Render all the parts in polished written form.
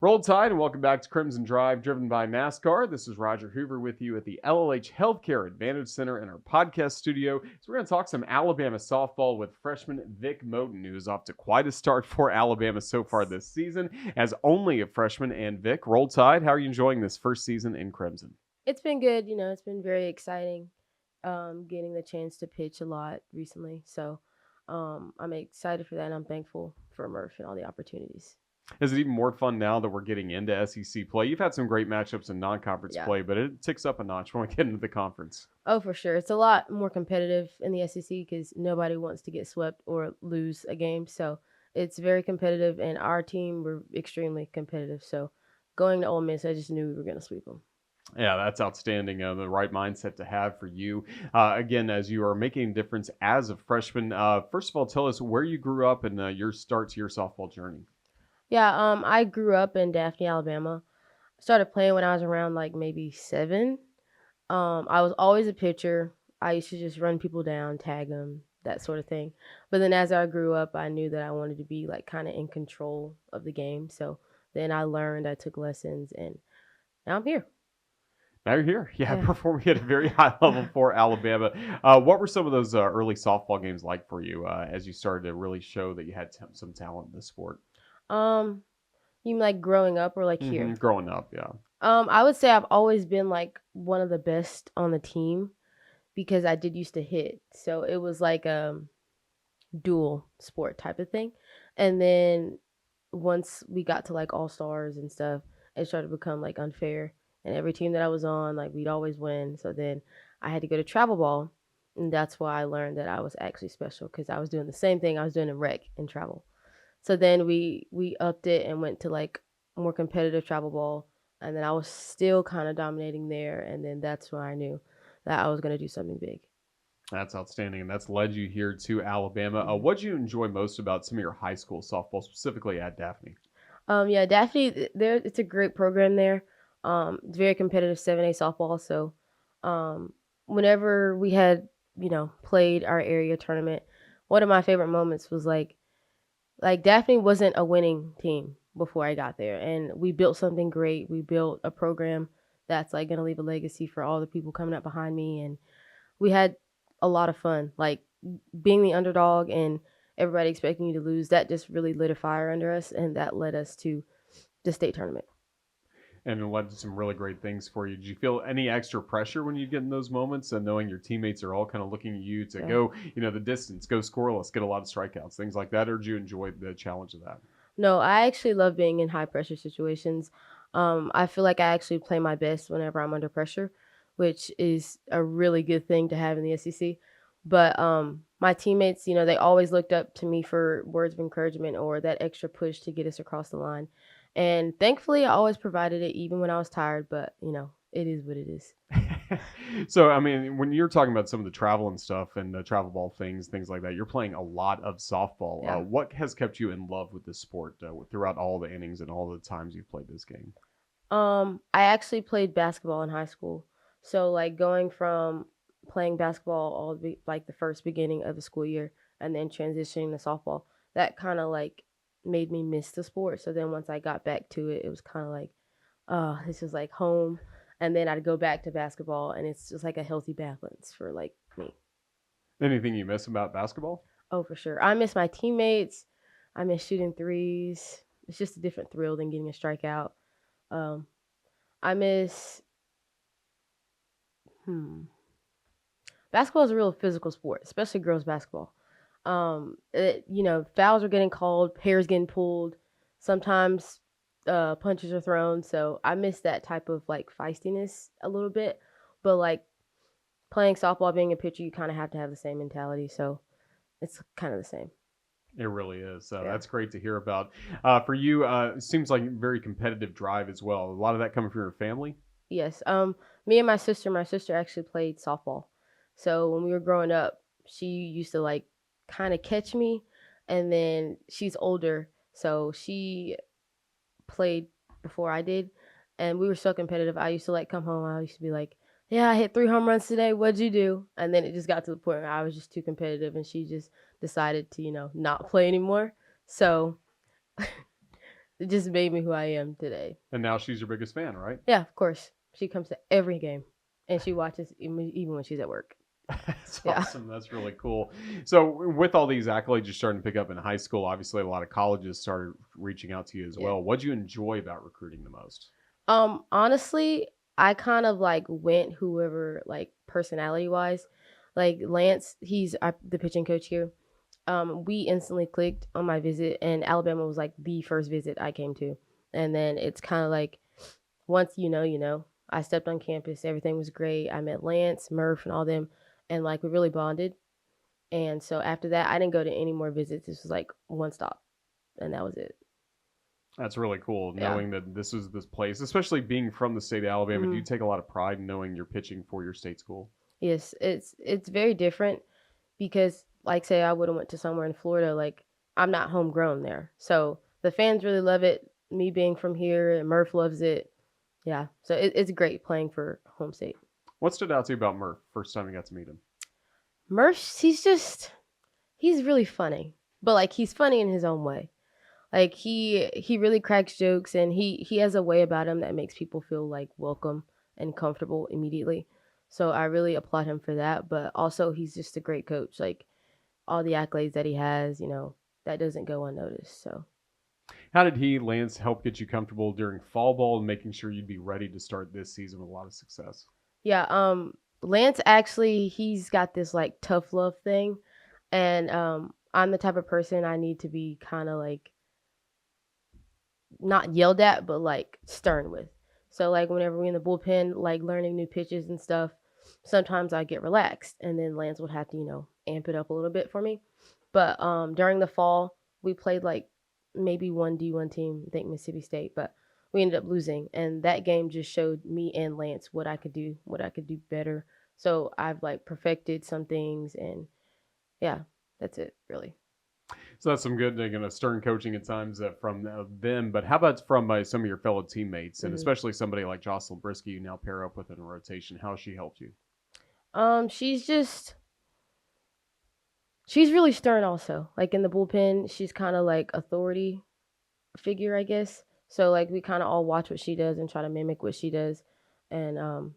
Roll Tide and welcome back to Crimson Drive, driven by NASCAR. This is Roger Hoover with you at the LLH Healthcare Advantage Center in our podcast studio. So we're going to talk some Alabama softball with freshman Vic Moten, who is off to quite a start for Alabama so far this season as only a freshman. And Vic, Roll Tide, how are you enjoying this first season in Crimson? It's been good. It's been very exciting getting the chance to pitch a lot recently. So I'm excited for that, and I'm thankful for Murph and all the opportunities. Is it even more fun now that we're getting into SEC play? You've had some great matchups in non-conference Yeah. play, but it ticks up a notch when we get into the conference. Oh, for sure. It's a lot more competitive in the SEC because nobody wants to get swept or lose a game. So it's very competitive, and our team were extremely competitive. So going to Ole Miss, I just knew we were going to sweep them. Yeah, that's outstanding. The right mindset to have for you. Again, as you are making a difference as a freshman, first of all, tell us where you grew up and your start to your softball journey. Yeah, I grew up in Daphne, Alabama. Started playing when I was around like maybe 7. I was always a pitcher. I used to just run people down, tag them, that sort of thing. But then as I grew up, I knew that I wanted to be like kind of in control of the game. So then I took lessons, and now I'm here. Now you're here. Yeah, Yeah. performing at a very high level for Alabama. What were some of those early softball games like for you as you started to really show that you had some talent in the sport? Um, you mean like growing up or like here? Growing up, yeah. I would say I've always been like one of the best on the team because I did used to hit. So it was like dual sport type of thing. And then once we got to like all stars and stuff, it started to become like unfair. And every team that I was on, like we'd always win. So then I had to go to travel ball, and that's why I learned that I was actually special because I was doing the same thing I was doing in rec and travel. So then we upped it and went to like more competitive travel ball, and then I was still kind of dominating there. And then that's when I knew that I was gonna do something big. That's outstanding, and that's led you here to Alabama. Mhm. What do you enjoy most about some of your high school softball, specifically at Daphne? Yeah, Daphne, there it's a great program there. It's very competitive 7A softball. So, whenever we had played our area tournament, one of my favorite moments was like Daphne wasn't a winning team before I got there, and we built something great. We built a program that's like gonna leave a legacy for all the people coming up behind me, and we had a lot of fun. Like being the underdog and everybody expecting you to lose, that just really lit a fire under us, and that led us to the state tournament. And it led to some really great things for you. Did you feel any extra pressure when you get in those moments and knowing your teammates are all kind of looking at you to Yeah. go, the distance, go scoreless, get a lot of strikeouts, things like that? Or did you enjoy the challenge of that? No, I actually love being in high pressure situations. I feel like I actually play my best whenever I'm under pressure, which is a really good thing to have in the SEC. But my teammates, they always looked up to me for words of encouragement or that extra push to get us across the line. And thankfully, I always provided it, even when I was tired. But it is what it is. So, I mean, when you're talking about some of the travel and stuff and the travel ball things like that, you're playing a lot of softball. Yeah. What has kept you in love with this sport throughout all the innings and all the times you've played this game? I actually played basketball in high school. So like going from playing basketball like the first beginning of the school year and then transitioning to softball, that kind of like made me miss the sport. So then once I got back to it, it was kind of like, oh, this is like home. And then I'd go back to basketball, and it's just like a healthy balance for like me. Anything you miss about basketball? Oh, for sure. I miss my teammates. I miss shooting threes. It's just a different thrill than getting a strikeout. Um, I miss hmm basketball is a real physical sport, especially girls basketball. Fouls are getting called, hairs getting pulled, sometimes punches are thrown. So I miss that type of like feistiness a little bit. But like playing softball, being a pitcher, you kind of have to have the same mentality. So it's kind of the same. It really is. So Yeah. that's great to hear about. For you, it seems like very competitive drive as well. A lot of that coming from your family. Yes. Me and my sister actually played softball. So when we were growing up, she used to like kind of catch me, and then she's older, so she played before I did, and we were so competitive. I used to like come home. I used to be like, "Yeah, I hit 3 home runs today. What'd you do?" And then it just got to the point where I was just too competitive, and she just decided to not play anymore. So it just made me who I am today. And now she's your biggest fan, right? Yeah, of course. She comes to every game, and she watches even when she's at work. That's Yeah. awesome. That's really cool. So, with all these accolades you're starting to pick up in high school, obviously a lot of colleges started reaching out to you as Yeah. well. What do you enjoy about recruiting the most? Honestly, I kind of like went whoever like personality wise. Like Lance, he's the pitching coach here. We instantly clicked on my visit, and Alabama was like the first visit I came to. And then it's kind of like once you know, you know. I stepped on campus, everything was great. I met Lance, Murph, and all them, and like we really bonded. And so after that, I didn't go to any more visits. This was like one stop, and that was it. That's really cool Yeah. knowing that this was this place, especially being from the state of Alabama. Do you Mhm. take a lot of pride in knowing you're pitching for your state school? Yes, it's very different because like say I would have went to somewhere in Florida, like I'm not homegrown there. So the fans really love it. Me being from here, and Murph loves it. Yeah. So it's great playing for home state. What stood out to you about Murph first time you got to meet him? Murph, he's really funny. But like he's funny in his own way. Like he really cracks jokes, and he has a way about him that makes people feel like welcome and comfortable immediately. So I really applaud him for that, but also he's just a great coach. Like all the accolades that he has, that doesn't go unnoticed. So How did he, Lance, help get you comfortable during fall ball and making sure you'd be ready to start this season with a lot of success? yeah, Lance actually he's got this like tough love thing, and I'm the type of person I need to be kind of like not yelled at, but like stern with. So like whenever we're in the bullpen, like learning new pitches and stuff, sometimes I get relaxed, and then Lance would have to amp it up a little bit for me. But during the fall, we played like maybe one D1 team, I think Mississippi State, but we ended up losing, and that game just showed me and Lance what I could do better. So I've like perfected some things, and yeah, that's it really. So that's some good, stern coaching at times from them. But how about from some of your fellow teammates, and Hmm. especially somebody like Jocelyn Brisky, you now pair up with in a rotation? How has she helped you? She's really stern also. Like in the bullpen, she's kind of like authority figure, I guess. So like we kind of all watch what she does and try to mimic what she does. And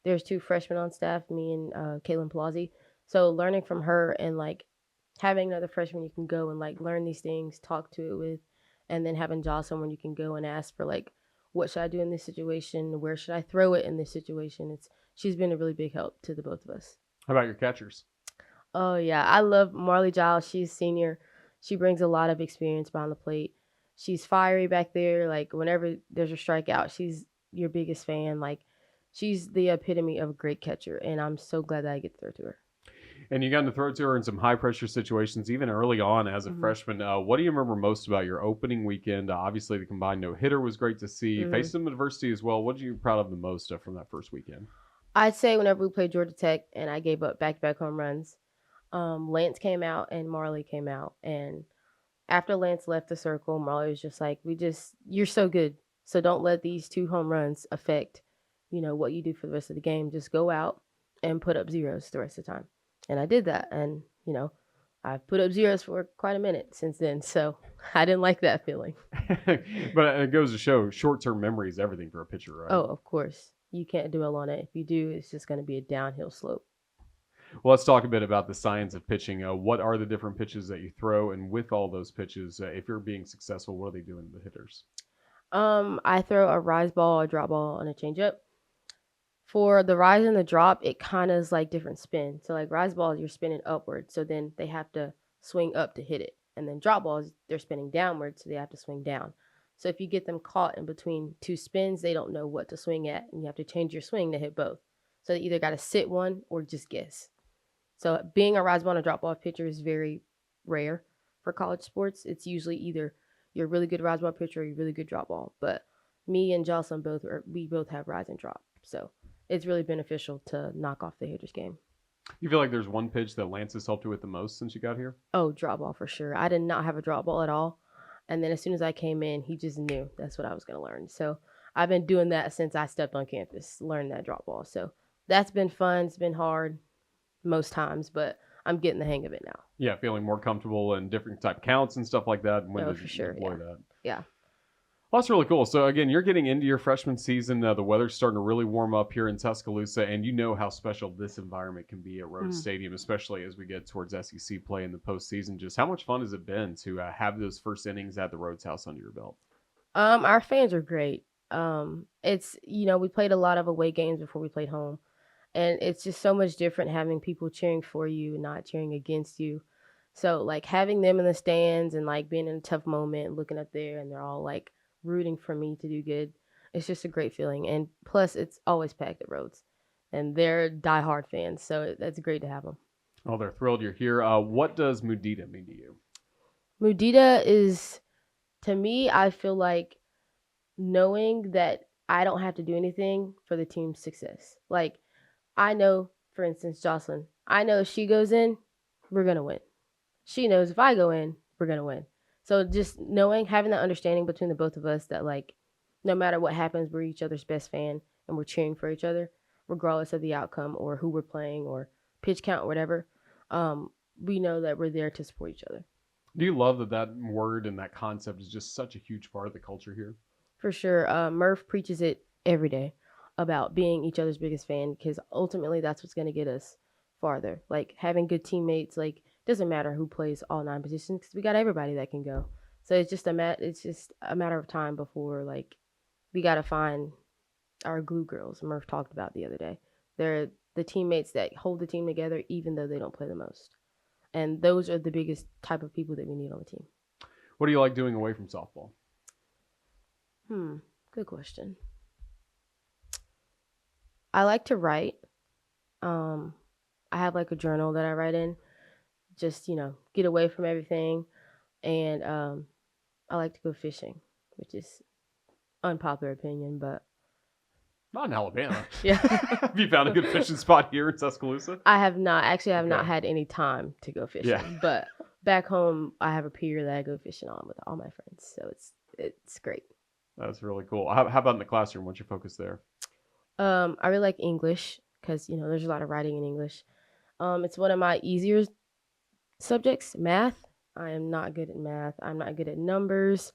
there's two freshmen on staff, me and Caitlin Palazzi. So learning from her and like having another freshman you can go and like learn these things, talk to it with, and then having Jocelyn when you can go and ask for like what should I do in this situation, where should I throw it in this situation. She's been a really big help to the both of us. How about your catchers? Oh yeah, I love Marley Giles. She's senior. She brings a lot of experience behind the plate. She's fiery back there. Like whenever there's a strikeout, she's your biggest fan. Like she's the epitome of a great catcher, and I'm so glad that I get to throw to her. And you got to throw to her in some high pressure situations, even early on as a Hmm. freshman. What do you remember most about your opening weekend? Obviously, the combined no hitter was great to see. You Hmm. faced some adversity as well. What are you proud of the most from that first weekend? I'd say whenever we played Georgia Tech and I gave up back to back home runs, Lance came out and Marley came out, and after Lance left the circle, Marley was just like, you're so good. So don't let these two home runs affect, what you do for the rest of the game. Just go out and put up zeros the rest of the time. And I did that. And, I've put up zeros for quite a minute since then. So I didn't like that feeling. But it goes to show short term memory is everything for a pitcher, right? Oh, of course. You can't dwell on it. If you do, it's just going to be a downhill slope. Well, let's talk a bit about the science of pitching. What are the different pitches that you throw? And with all those pitches, if you're being successful, what are they doing to the hitters? I throw a rise ball, a drop ball, and a changeup. For the rise and the drop, it kind of is like different spin. So like rise balls, you're spinning upward, so then they have to swing up to hit it. And then drop balls, they're spinning downward, so they have to swing down. So if you get them caught in between two spins, they don't know what to swing at, and you have to change your swing to hit both. So they either got to sit one or just guess. So being a rise ball and a drop ball pitcher is very rare for college sports. It's usually either you're a really good rise ball pitcher or you're a really good drop ball. But me and Jocelyn we both have rise and drop. So it's really beneficial to knock off the hitter's game. You feel like there's one pitch that Lance has helped you with the most since you got here? Oh, drop ball for sure. I did not have a drop ball at all. And then as soon as I came in, he just knew that's what I was going to learn. So I've been doing that since I stepped on campus, learned that drop ball. So that's been fun. It's been hard most times, but I'm getting the hang of it now. Yeah, feeling more comfortable in different type counts and stuff like that. And when Oh, to for sure. deploy Yeah. that. Yeah. Well, that's really cool. So again, you're getting into your freshman season. The weather's starting to really warm up here in Tuscaloosa, and you know how special this environment can be at Rhodes Mm. Stadium, especially as we get towards SEC play in the postseason. Just how much fun has it been to have those first innings at the Rhodes House under your belt? Our fans are great. It's we played a lot of away games before we played home, and it's just so much different having people cheering for you and not cheering against you. So like having them in the stands and like being in a tough moment, looking up there, and they're all like rooting for me to do good. It's just a great feeling, and plus it's always packed at Rhodes, and they're diehard fans, so that's great to have them. Oh, they're thrilled you're here. What does Mudita mean to you? Mudita is, to me, I feel like knowing that I don't have to do anything for the team's success. Like, I know, for instance, Jocelyn, I know if she goes in, we're going to win. She knows if I go in, we're going to win. So just knowing, having that understanding between the both of us that, like, no matter what happens, we're each other's best fan and we're cheering for each other, regardless of the outcome or who we're playing or pitch count or whatever. We know that we're there to support each other. Do you love that word and that concept is just such a huge part of the culture here? For sure. Murph preaches it every day about being each other's biggest fan because ultimately that's what's going to get us farther. Like having good teammates, like doesn't matter who plays all 9 positions because we got everybody that can go. So it's just a matter of time before like we got to find our glue girls. Murph talked about the other day. They're the teammates that hold the team together even though they don't play the most. And those are the biggest type of people that we need on the team. What do you like doing away from softball? Good question. I like to write. I have like a journal that I write in, just get away from everything, and I like to go fishing, which is unpopular opinion, but Not in Alabama. yeah, Have you found a good fishing spot here in Tuscaloosa? I have not actually. I have not Okay. had any time to go fishing, Yeah. but back home I have a pier that I go fishing on with all my friends, so it's great. That's really cool. How about in the classroom? What's your focus there? I really like English because there's a lot of writing in English. It's one of my easier subjects. Math, I am not good at math. I'm not good at numbers,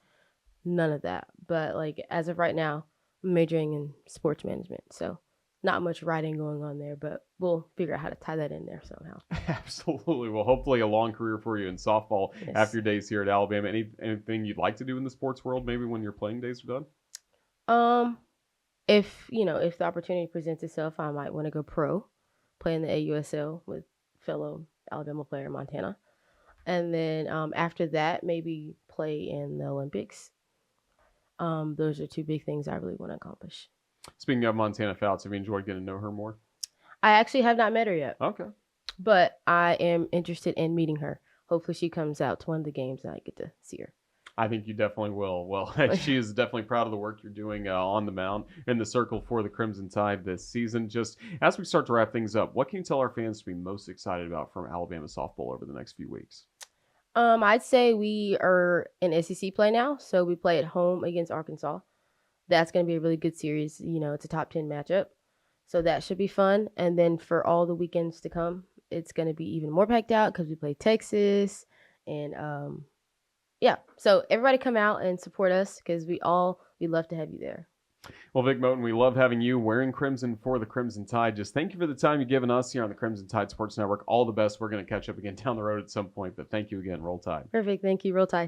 none of that. But like as of right now, I'm majoring in sports management, so not much writing going on there. But we'll figure out how to tie that in there somehow. Absolutely. Well, hopefully a long career for you in softball Yes. after your days here at Alabama. Anything you'd like to do in the sports world, maybe when your playing days are done? If if the opportunity presents itself, I might want to go pro, play in the AUSL with fellow Alabama player Montana, and then after that, maybe play in the Olympics. Those are two big things I really want to accomplish. Speaking of Montana Fouts, have you enjoyed getting to know her more? I actually have not met her yet, Okay. but I am interested in meeting her. Hopefully, she comes out to one of the games and I get to see her. I think you definitely will. Well, she is definitely proud of the work you're doing on the mound in the circle for the Crimson Tide this season. Just as we start to wrap things up, what can you tell our fans to be most excited about from Alabama softball over the next few weeks? I'd say we are in SEC play now, so we play at home against Arkansas. That's going to be a really good series. It's a top 10 matchup, so that should be fun. And then for all the weekends to come, it's going to be even more packed out because we play Texas and yeah. So everybody come out and support us because we love to have you there. Well, Vic Moten, we love having you wearing crimson for the Crimson Tide. Just thank you for the time you've given us here on the Crimson Tide Sports Network. All the best. We're going to catch up again down the road at some point, but thank you again. Roll Tide. Perfect. Thank you. Roll Tide.